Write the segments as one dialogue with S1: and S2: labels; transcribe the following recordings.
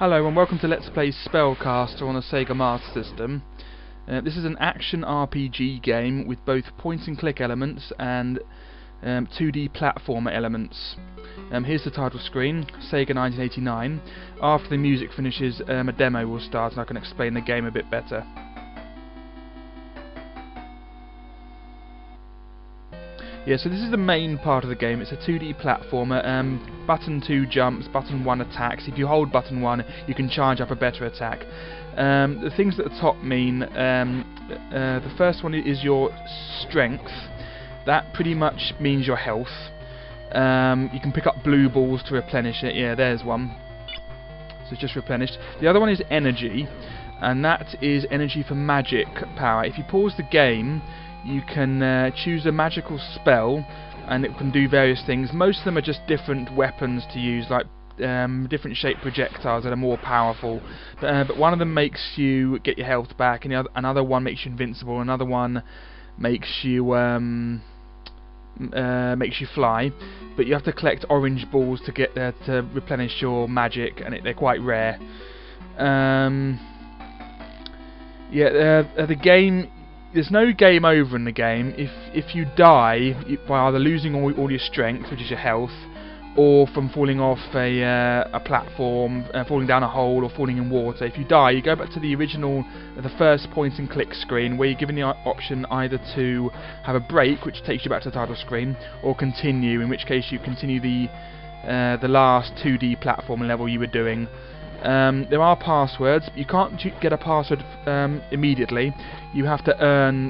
S1: Hello and welcome to Let's Play Spellcaster on the Sega Master System. This is an action RPG game with both point and click elements and 2D platformer elements. Here's the title screen, Sega 1989. After the music finishes, a demo will start and I can explain the game a bit better. Yeah, so this is the main part of the game. It's a 2D platformer. Button 2 jumps, button 1 attacks. If you hold button 1, you can charge up a better attack. The things at the top mean, the first one is your strength. That pretty much means your health. You can pick up blue balls to replenish it. Yeah, there's one. So it's just replenished. The other one is energy, and that is energy for magic power. If you pause the game, you can choose a magical spell and it can do various things. Most of them are just different weapons to use, like different shaped projectiles that are more powerful. But one of them makes you get your health back, and another one makes you invincible, another one makes you fly. But you have to collect orange balls to get to replenish your magic, and they're quite rare. The game. There's no game over in the game. If you die by either losing all your strength, which is your health, or from falling off a platform, falling down a hole, or falling in water. If you die, you go back to the original, the first point and click screen, where you're given the option either to have a break, which takes you back to the title screen, or continue, in which case you continue the last 2D platform level you were doing. There are passwords. You can't get a password immediately. You have to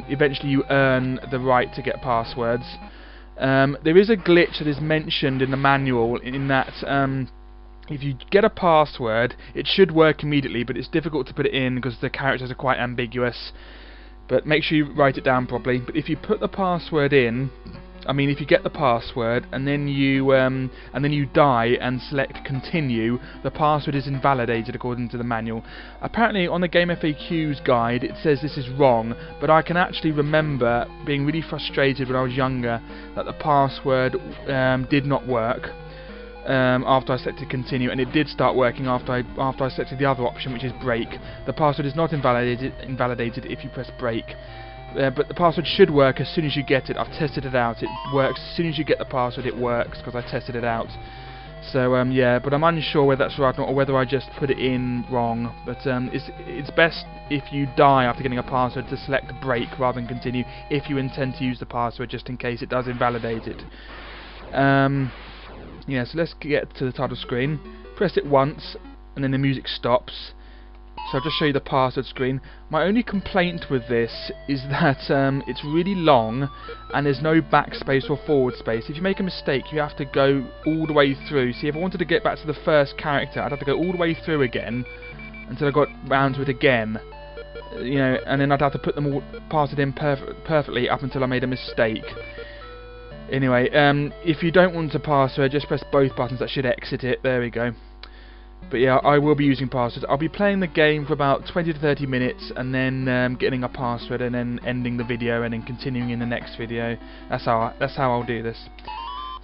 S1: eventually you earn the right to get passwords. There is a glitch that is mentioned in the manual, in that if you get a password, it should work immediately, but it's difficult to put it in because the characters are quite ambiguous. But make sure you write it down properly. But if you put the password in, if you get the password and then you die and select continue, the password is invalidated according to the manual. Apparently on the Game FAQs guide it says this is wrong, but I can actually remember being really frustrated when I was younger that the password did not work after I selected continue, and it did start working after I selected the other option, which is break. The password is not invalidated if you press break. But the password should work as soon as you get it. I've tested it out. It works as soon as you get the password. It works because I tested it out. So yeah, but I'm unsure whether that's right or not, or whether I just put it in wrong. But it's best if you die after getting a password to select break rather than continue, if you intend to use the password, just in case it does invalidate it. Yeah, so let's get to the title screen. Press it once, and then the music stops. So I'll just show you the password screen. My only complaint with this is that it's really long and there's no backspace or forward space. If you make a mistake, you have to go all the way through. See, if I wanted to get back to the first character, I'd have to go all the way through again until I got round to it again. You know, and then I'd have to put them all password in perfectly up until I made a mistake. Anyway, if you don't want a password, just press both buttons. That should exit it. There we go. But yeah, I will be using passwords. I'll be playing the game for about 20 to 30 minutes and then getting a password and then ending the video and then continuing in the next video. That's how I'll do this.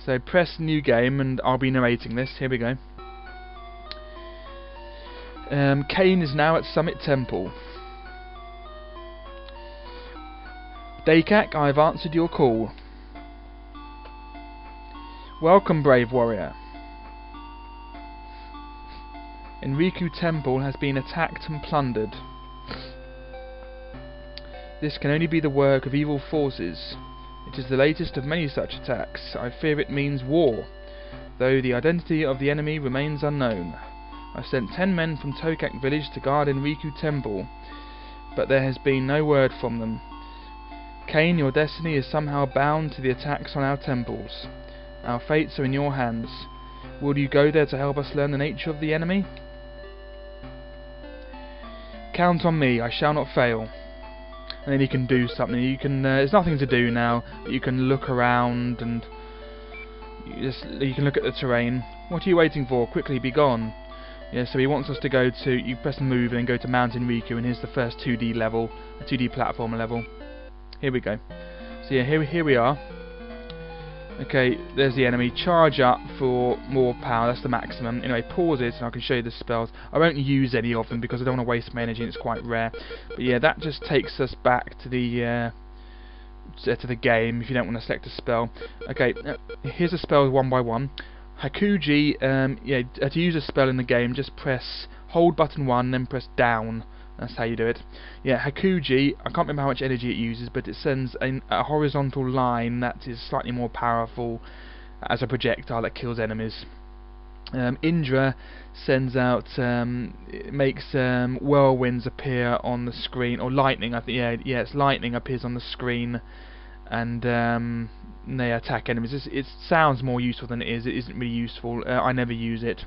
S1: So press new game and I'll be narrating this. Here we go. Cain is now at Summit Temple. Daikak, I've answered your call. Welcome, brave warrior. Enriku Temple has been attacked and plundered. This can only be the work of evil forces. It is the latest of many such attacks. I fear it means war, though the identity of the enemy remains unknown. I sent 10 men from Tokak village to guard Enriku Temple, but there has been no word from them. Cain, your destiny is somehow bound to the attacks on our temples. Our fates are in your hands. Will you go there to help us learn the nature of the enemy? Count on me, I shall not fail. And then you can do something. You can. There's nothing to do now. You can look around and you can look at the terrain. What are you waiting for? Quickly, be gone. Yeah. So he wants us to go to. You press move and then go to Mount Enriku, and here's the first 2D level, a 2D platformer level. Here we go. So yeah, here we are. Okay, there's the enemy. Charge up for more power, that's the maximum. Anyway, pause it and I can show you the spells. I won't use any of them because I don't want to waste my energy and it's quite rare. But yeah, that just takes us back to the game if you don't want to select a spell. Okay, here's the spells one by one. Hakuji, yeah, to use a spell in the game, just hold button 1, then press down. That's how you do it. Yeah, Hakuji, I can't remember how much energy it uses, but it sends a horizontal line that is slightly more powerful as a projectile that kills enemies. Indra sends out, it makes whirlwinds appear on the screen, or lightning, I think, yeah, it's lightning appears on the screen, and they attack enemies. It sounds more useful than it is. It isn't really useful. I never use it.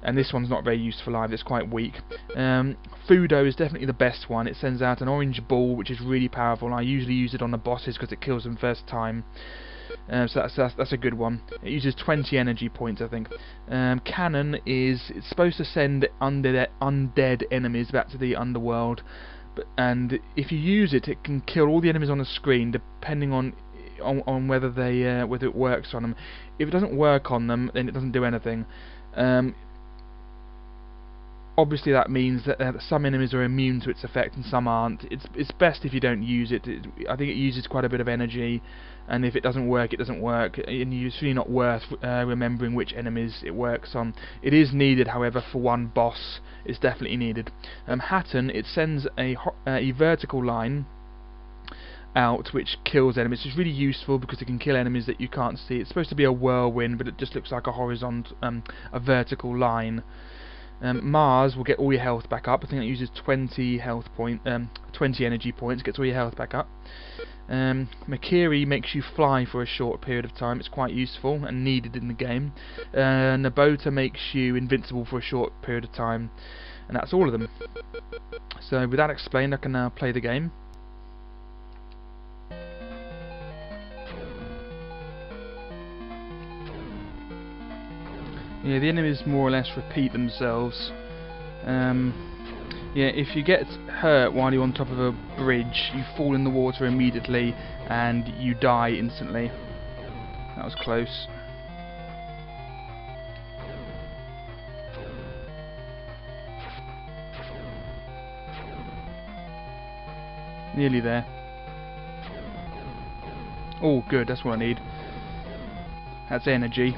S1: And this one's not very useful either, it's quite weak. Fudo is definitely the best one. It sends out an orange ball which is really powerful, and I usually use it on the bosses because it kills them first time. So that's a good one. It uses 20 energy points, I think. Cannon it's supposed to send undead enemies back to the underworld, and if you use it, it can kill all the enemies on the screen depending on whether whether it works on them. If it doesn't work on them, then it doesn't do anything. Obviously that means that some enemies are immune to its effect and some aren't. It's best if you don't use it. I think it uses quite a bit of energy, and if it doesn't work, it doesn't work, and it's really not worth remembering which enemies it works on. It is needed, however, for one boss. It's definitely needed. Hatton, it sends a vertical line out which kills enemies. It's really useful because it can kill enemies that you can't see. It's supposed to be a whirlwind, but it just looks like a horizontal, a vertical line. Mars will get all your health back up. I think it uses 20 energy points, gets all your health back up. Makiri makes you fly for a short period of time. It's quite useful and needed in the game. Nabota makes you invincible for a short period of time, and that's all of them. So with that explained, I can now play the game. Yeah, the enemies more or less repeat themselves. Yeah, if you get hurt while you're on top of a bridge, you fall in the water immediately and you die instantly. That was close. Nearly there. Oh, good, that's what I need. That's energy.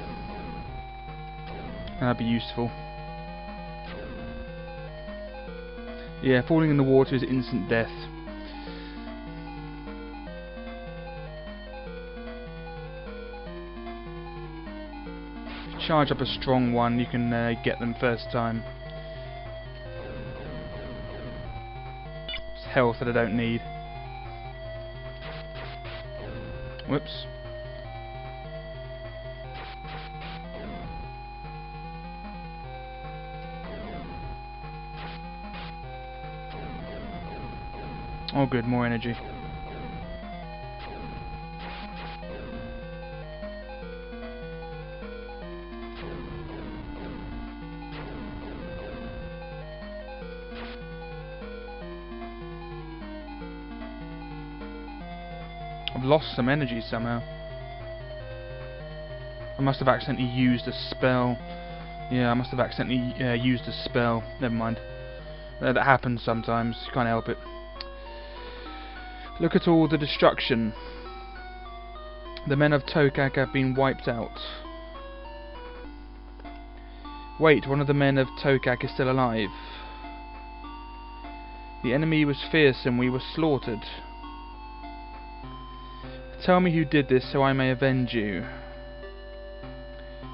S1: That'd be useful. Yeah, falling in the water is instant death. If you charge up a strong one, you can get them first time. It's health that I don't need. Whoops. Oh good, more energy. I've lost some energy somehow. I must have accidentally used a spell. Yeah, I must have accidentally used a spell. Never mind. That happens sometimes, you can't help it. Look at all the destruction. The men of Tokak have been wiped out. Wait, one of the men of Tokak is still alive. The enemy was fierce and we were slaughtered. Tell me who did this so I may avenge you.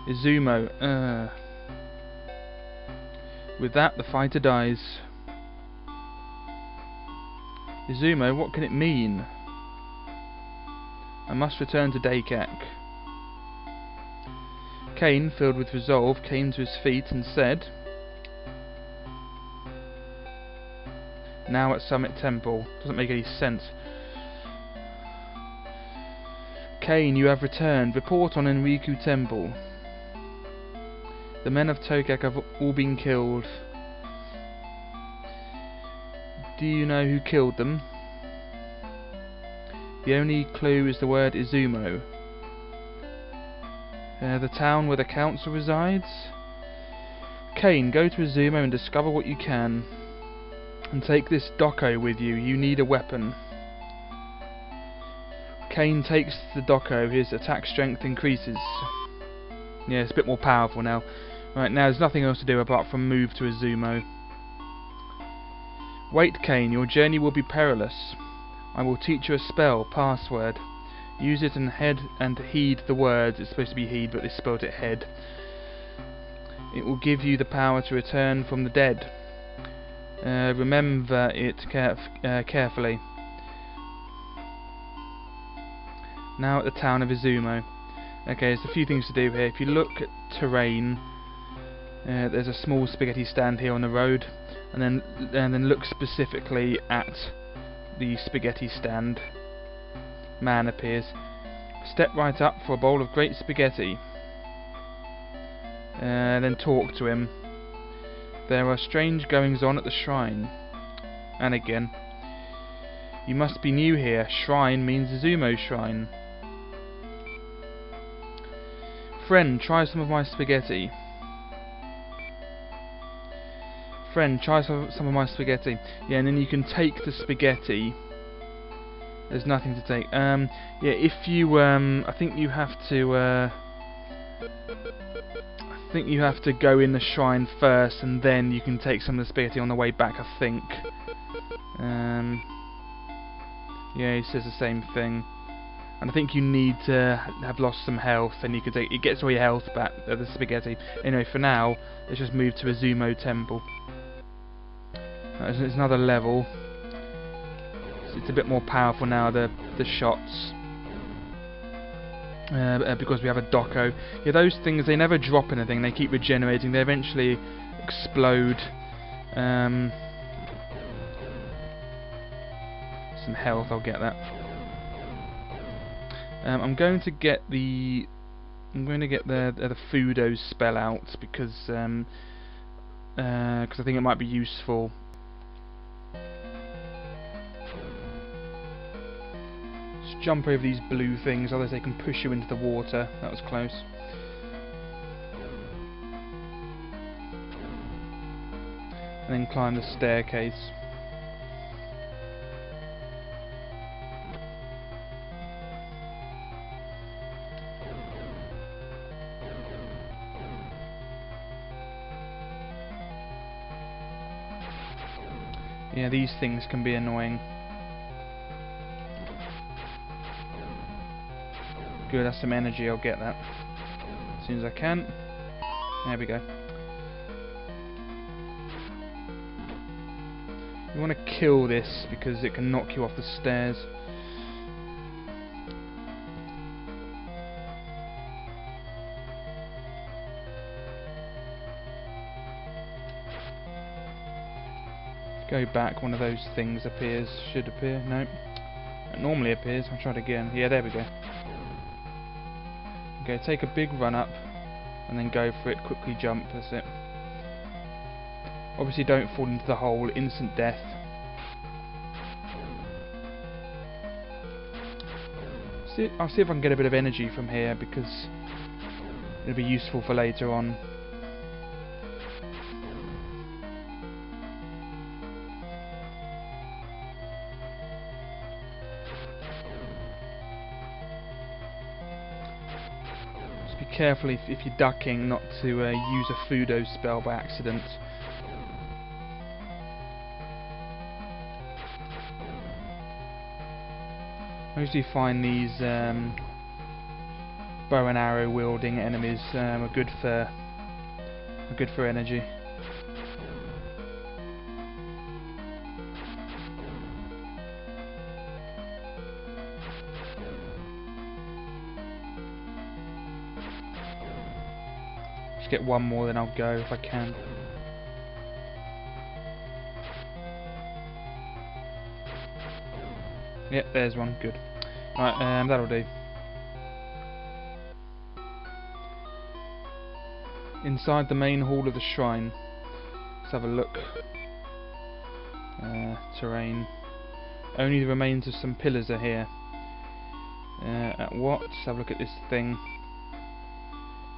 S1: Izumo. With that, the fighter dies. Izumo, what can it mean? I must return to Daikak. Kane, filled with resolve, came to his feet and said, now at Summit Temple. Doesn't make any sense. Kane, you have returned. Report on Enriku Temple. The men of Tokak have all been killed. Do you know who killed them? The only clue is the word Izumo. The town where the council resides. Kane, go to Izumo and discover what you can. And take this Doko with you. You need a weapon. Kane takes the Doko. His attack strength increases. Yeah, it's a bit more powerful now. Right, now there's nothing else to do apart from move to Izumo. Wait, Kane, your journey will be perilous. I will teach you a spell, password. Use it and heed the words. It's supposed to be heed, but they spelled it head. It will give you the power to return from the dead. Remember it carefully. Now at the town of Izumo. Okay, there's a few things to do here. If you look at terrain, there's a small spaghetti stand here on the road, and then look specifically at the spaghetti stand. Man appears. Step right up for a bowl of great spaghetti. Then talk to him. There are strange goings on at the shrine. And again. You must be new here. Shrine means Izumo shrine. Friend, try some of my spaghetti. Friend, try some of my spaghetti. Yeah, and then you can take the spaghetti. There's nothing to take. Yeah, if you I think you have to go in the shrine first, and then you can take some of the spaghetti on the way back, I think. Yeah, he says the same thing. And I think you need to have lost some health, and you can take. It gets all your health back, the spaghetti. Anyway, for now, let's just move to Izumo Temple. There's another level. It's a bit more powerful now, the shots. Because we have a Doko. Yeah, those things, they never drop anything, they keep regenerating, they eventually explode. Some health, I'll get that. I'm going to get the Fudo spell out because I think it might be useful. Just jump over these blue things, otherwise they can push you into the water. That was close. And then climb the staircase. Yeah, these things can be annoying. Good, that's some energy, I'll get that as soon as I can. There we go. You want to kill this because it can knock you off the stairs. Go back, one of those things appears. Should appear. No. It normally appears. I'll try it again. Yeah, there we go. Okay, take a big run up and then go for it. Quickly jump. That's it. Obviously don't fall into the hole. Instant death. I'll see if I can get a bit of energy from here because it'll be useful for later on. Careful if you're ducking not to use a Fudo spell by accident. I usually find these bow and arrow wielding enemies are good for energy. Get one more, then I'll go if I can. Yep, there's one. Good. Right, that'll do. Inside the main hall of the shrine. Let's have a look. Terrain. Only the remains of some pillars are here. At what? Let's have a look at this thing.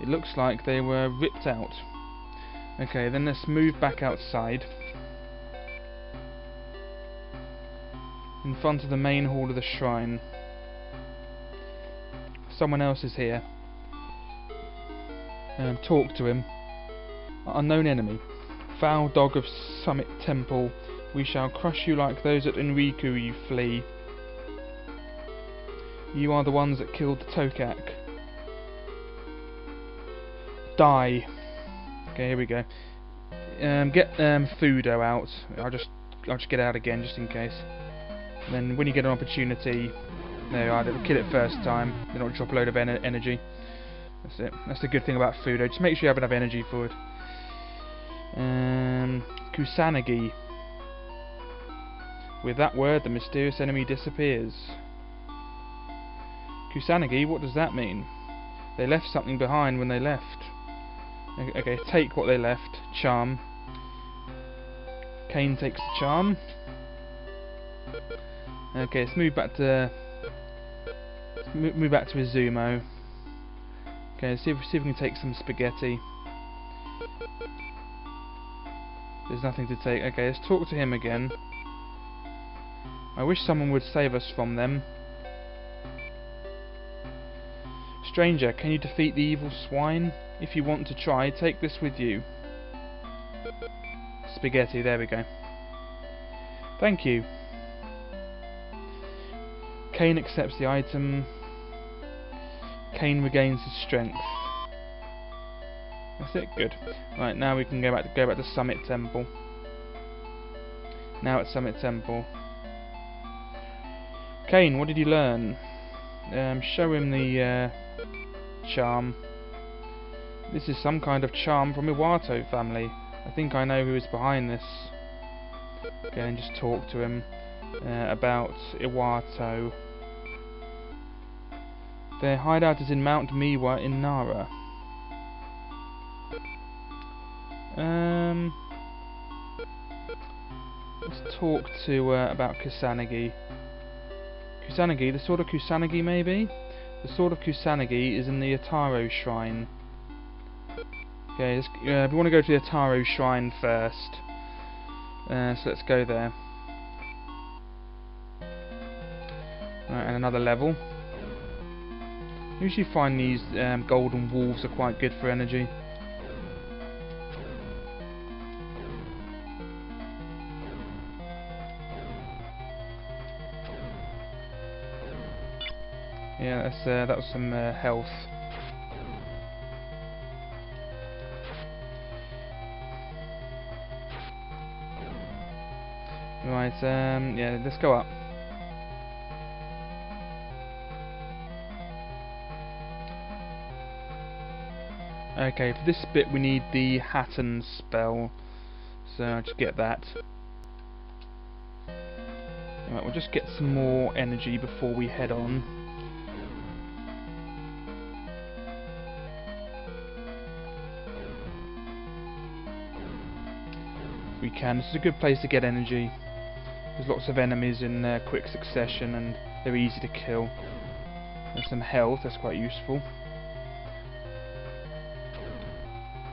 S1: It looks like they were ripped out. Okay, then let's move back outside. In front of the main hall of the shrine. Someone else is here. Talk to him. Unknown enemy. Foul dog of Summit Temple. We shall crush you like those at Enriku, you flea. You are the ones that killed the Tokak. Die. Okay, here we go. Get Fudo out. I'll just get out again just in case. And then when you get an opportunity, there you are. It'll kill it first time. Then it'll drop a load of energy. That's it. That's the good thing about Fudo. Just make sure you have enough energy for it. Kusanagi. With that word, the mysterious enemy disappears. Kusanagi, what does that mean? They left something behind when they left. Okay, take what they left. Charm. Kane takes the charm. Okay, let's move back to Izumo. Okay, let's see if we can take some spaghetti. There's nothing to take. Okay, let's talk to him again. I wish someone would save us from them. Stranger, can you defeat the evil swine? If you want to try, take this with you. Spaghetti, there we go. Thank you. Kane accepts the item. Kane regains his strength. That's it, good. Right, now we can go back to Summit Temple. Now at Summit Temple. Kane, what did you learn? Show him the charm. This is some kind of charm from Iwato family. I think I know who is behind this. Okay, and just talk to him about Iwato. Their hideout is in Mount Miwa in Nara. Let's talk to about Kusanagi. Kusanagi, the sword of Kusanagi maybe? The sword of Kusanagi is in the Taro Shrine. Okay, we want to go to the Taro Shrine first. So let's go there. Right, and another level. Usually find these golden wolves are quite good for energy. Yeah, that was some health. Right, yeah, let's go up. Okay, for this bit we need the Hatton spell, so I'll just get that. Right, we'll just get some more energy before we head on. If we can, this is a good place to get energy. There's lots of enemies in quick succession and they're easy to kill. There's some health, that's quite useful.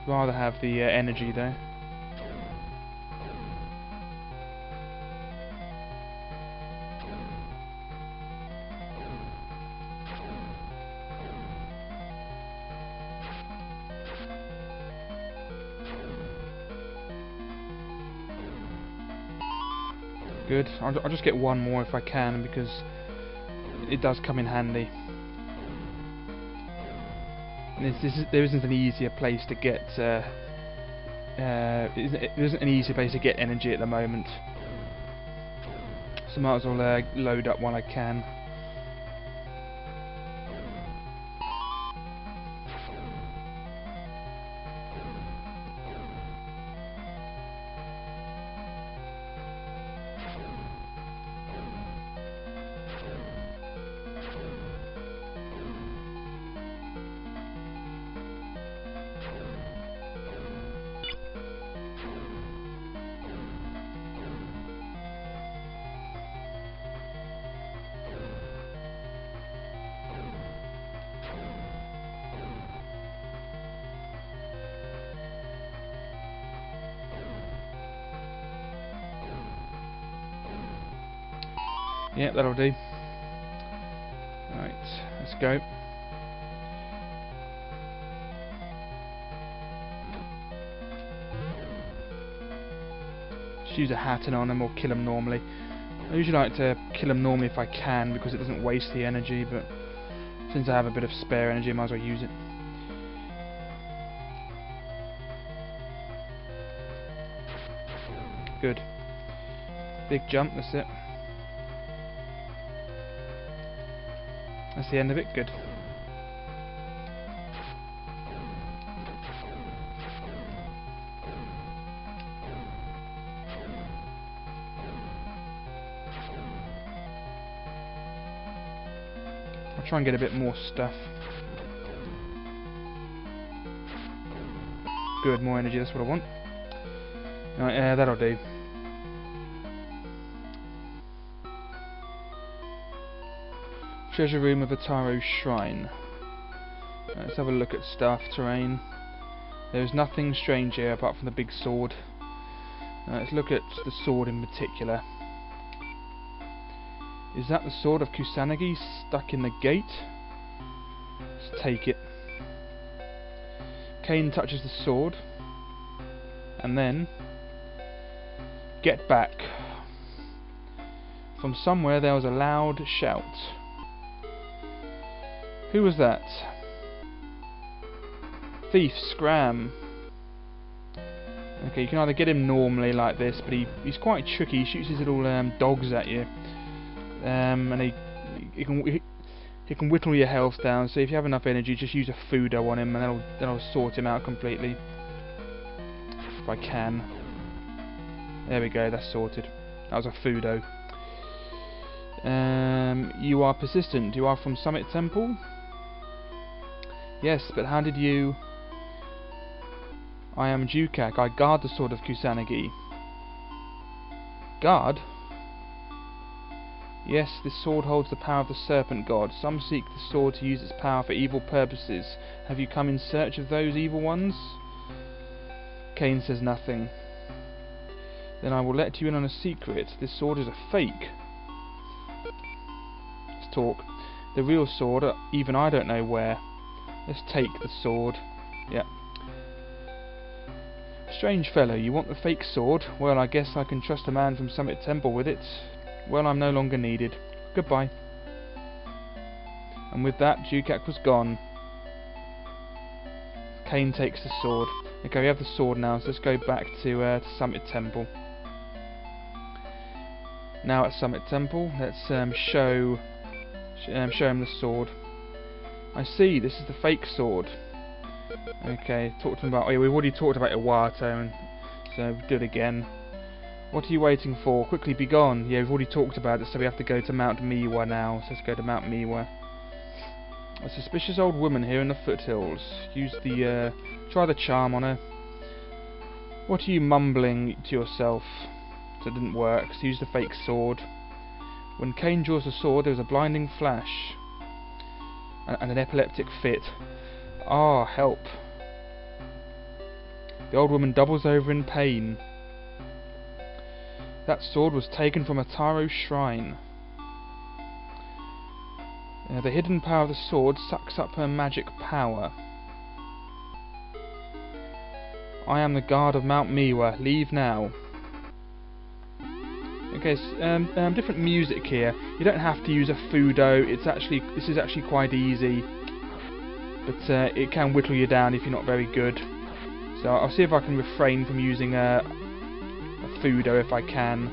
S1: Rather have the energy though. Good. I'll just get one more if I can because it does come in handy. There isn't an easier place to get. There isn't an easier place to get energy at the moment. So might as well load up while I can. Yeah, that'll do. Right, let's go. Just use a Hatten on them or kill them normally. I usually like to kill them normally if I can because it doesn't waste the energy, but since I have a bit of spare energy, I might as well use it. Good. Big jump, that's it. That's the end of it, good. I'll try and get a bit more stuff. Good, more energy, that's what I want. Right, that'll do. Treasure room of the Taro Shrine. Let's have a look at staff terrain. There's nothing strange here apart from the big sword. Let's look at the sword in particular. Is that the sword of Kusanagi stuck in the gate? Let's take it. Kane touches the sword. And then... get back. From somewhere there was a loud shout. Who was that? Thief, Scram. Okay, you can either get him normally like this, but he's quite tricky. He shoots his little dogs at you. And he can whittle your health down, so if you have enough energy, just use a Fudo on him and that'll sort him out completely. If I can. There we go, that's sorted. That was a Fudo. You are persistent. You are from Summit Temple? Yes, but how did you... I am Jukak. I guard the sword of Kusanagi. Guard? Yes, this sword holds the power of the Serpent God. Some seek the sword to use its power for evil purposes. Have you come in search of those evil ones? Kane says nothing. Then I will let you in on a secret. This sword is a fake. Let's talk. The real sword, even I don't know where. Let's take the sword. Yep. Strange fellow, you want the fake sword? Well, I guess I can trust a man from Summit Temple with it. Well, I'm no longer needed. Goodbye. And with that, Jukak was gone. Kane takes the sword. Okay, we have the sword now, so let's go back to Summit Temple. Now at Summit Temple, let's show him the sword. I see, this is the fake sword. Okay, talk to him about... oh yeah, we've already talked about Iwato, and so we'll do it again. What are you waiting for? Quickly be gone. Yeah, we've already talked about it, so we have to go to Mount Miwa now. So let's go to Mount Miwa. A suspicious old woman here in the foothills. Use the, try the charm on her. What are you mumbling to yourself? So it didn't work, so use the fake sword. When Kane draws the sword, there was a blinding flash. And an epileptic fit. Ah, help. The old woman doubles over in pain. That sword was taken from a Taro Shrine. The hidden power of the sword sucks up her magic power. I am the guard of Mount Miwa. Leave now. Okay, so, different music here. You don't have to use a Fudo. This is actually quite easy, but it can whittle you down if you're not very good. So I'll see if I can refrain from using a Fudo if I can.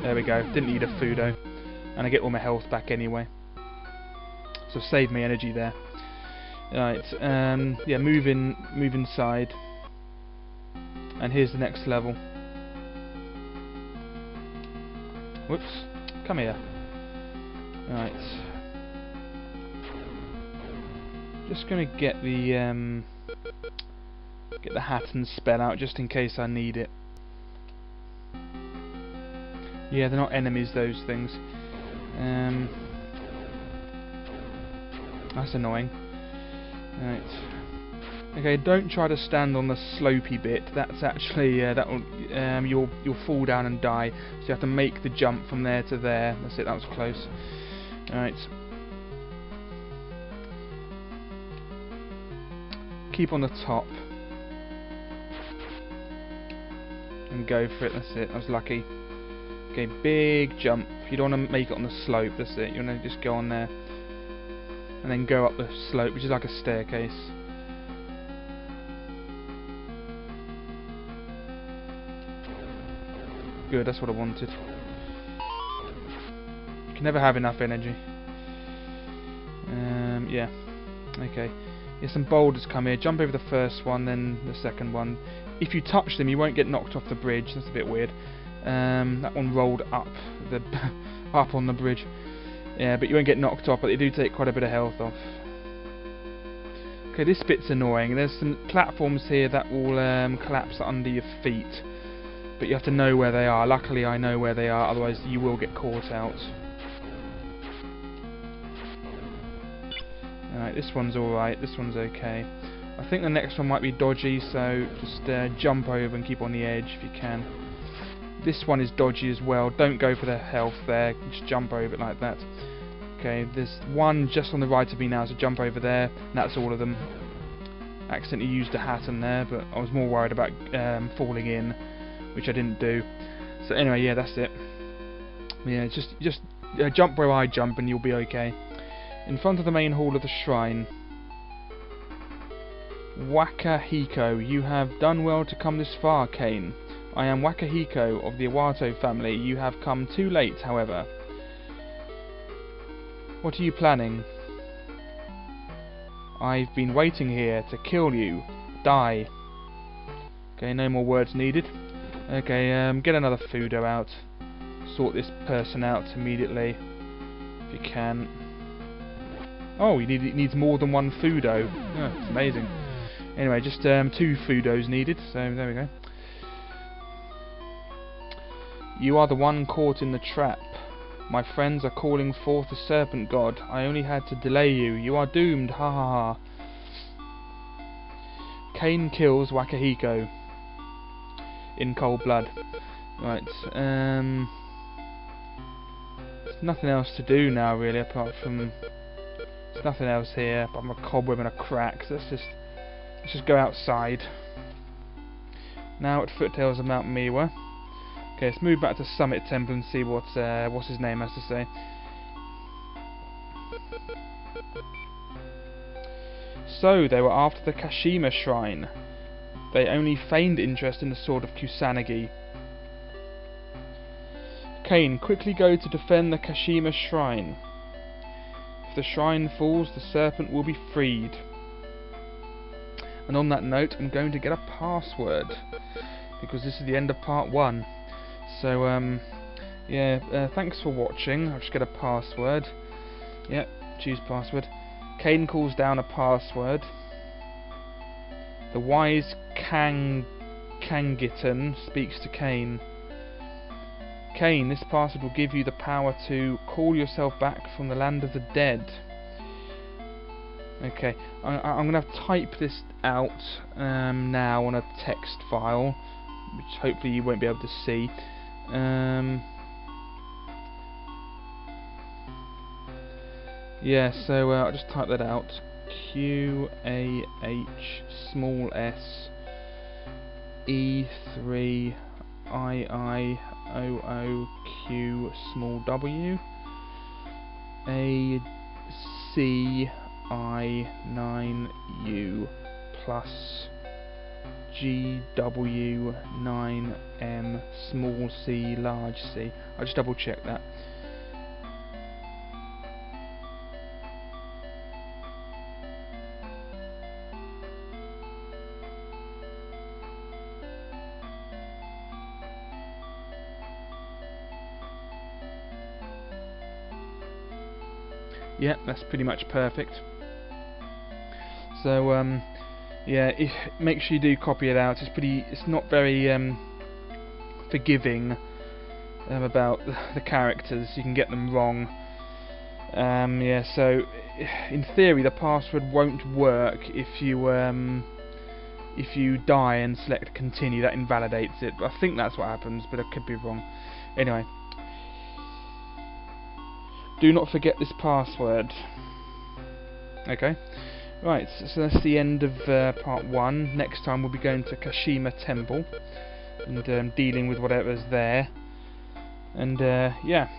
S1: There we go, didn't need a Fudo, and I get all my health back anyway, so save me energy there. Right, yeah, move inside, and here's the next level. Whoops, come here. Right, just gonna get the Hatten spell out just in case I need it. Yeah, they're not enemies, those things. That's annoying. Right. Okay, don't try to stand on the slopey bit. That's actually you'll fall down and die. So you have to make the jump from there to there. That's it. That was close. All right. Keep on the top and go for it. That's it. I was lucky. Okay, big jump. You don't want to make it on the slope. That's it. You want to just go on there and then go up the slope, which is like a staircase. Good, that's what I wanted. You can never have enough energy. Yeah. Okay. Yeah, some boulders come here. Jump over the first one, then the second one. If you touch them, you won't get knocked off the bridge. That's a bit weird. That one rolled up the up on the bridge. Yeah, but you won't get knocked off, but they do take quite a bit of health off. Okay, this bit's annoying. There's some platforms here that will collapse under your feet, but you have to know where they are. Luckily I know where they are, otherwise you will get caught out. Alright, this one's alright, this one's okay. I think the next one might be dodgy, so just jump over and keep on the edge if you can. This one is dodgy as well. Don't go for the health there, just jump over it like that. Okay, there's one just on the right of me now, so jump over there, and that's all of them. Accidentally used a hat in there, but I was more worried about falling in, which I didn't do. So anyway, yeah, that's it. Yeah, just jump where I jump and you'll be okay. In front of the main hall of the shrine. Wakahiko, you have done well to come this far, Kane. I am Wakahiko of the Iwato family. You have come too late, however. What are you planning? I've been waiting here to kill you. Die. Okay, no more words needed. Okay, get another Fudo out. Sort this person out immediately, if you can. Oh, it needs more than one Fudo. Oh, it's amazing. Anyway, just 2 Fudos needed, so there we go. You are the one caught in the trap. My friends are calling forth the serpent god. I only had to delay you. You are doomed, ha ha ha. Kane kills Wakahiko in cold blood. Right, there's nothing else to do now really, apart from there's nothing else here apart from a cobweb and a crack, so let's just go outside. Now at foothills of Mount Miwa. Okay, let's move back to Summit Temple and see what's his name has to say. So, they were after the Kashima Shrine. They only feigned interest in the sword of Kusanagi. Kane, quickly go to defend the Kashima Shrine. If the shrine falls, the serpent will be freed. And on that note, I'm going to get a password, because this is the end of part 1. So, yeah, thanks for watching. I'll just get a password. Yep, choose password. Kane calls down a password. The wise Kangitan speaks to Kane. Kane, this password will give you the power to call yourself back from the land of the dead. Okay, I'm going to type this out now on a text file, which hopefully you won't be able to see. Yeah, so I'll just type that out. QAH small s E3IIOOQ small w ACI9U plus GW9M small c large c. I'll just double check that. Yeah, that's pretty much perfect. So yeah, make sure you do copy it out. It's not very forgiving about the characters. You can get them wrong. Yeah, so in theory the password won't work if you die and select continue. That invalidates it. But I think that's what happens, but I could be wrong. Anyway, do not forget this password. Okay, right, so that's the end of part 1. Next time we'll be going to Kashima Temple and dealing with whatever's there. And yeah,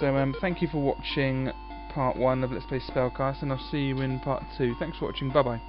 S1: so thank you for watching part 1 of Let's Play Spellcaster, and I'll see you in part 2. Thanks for watching, bye bye.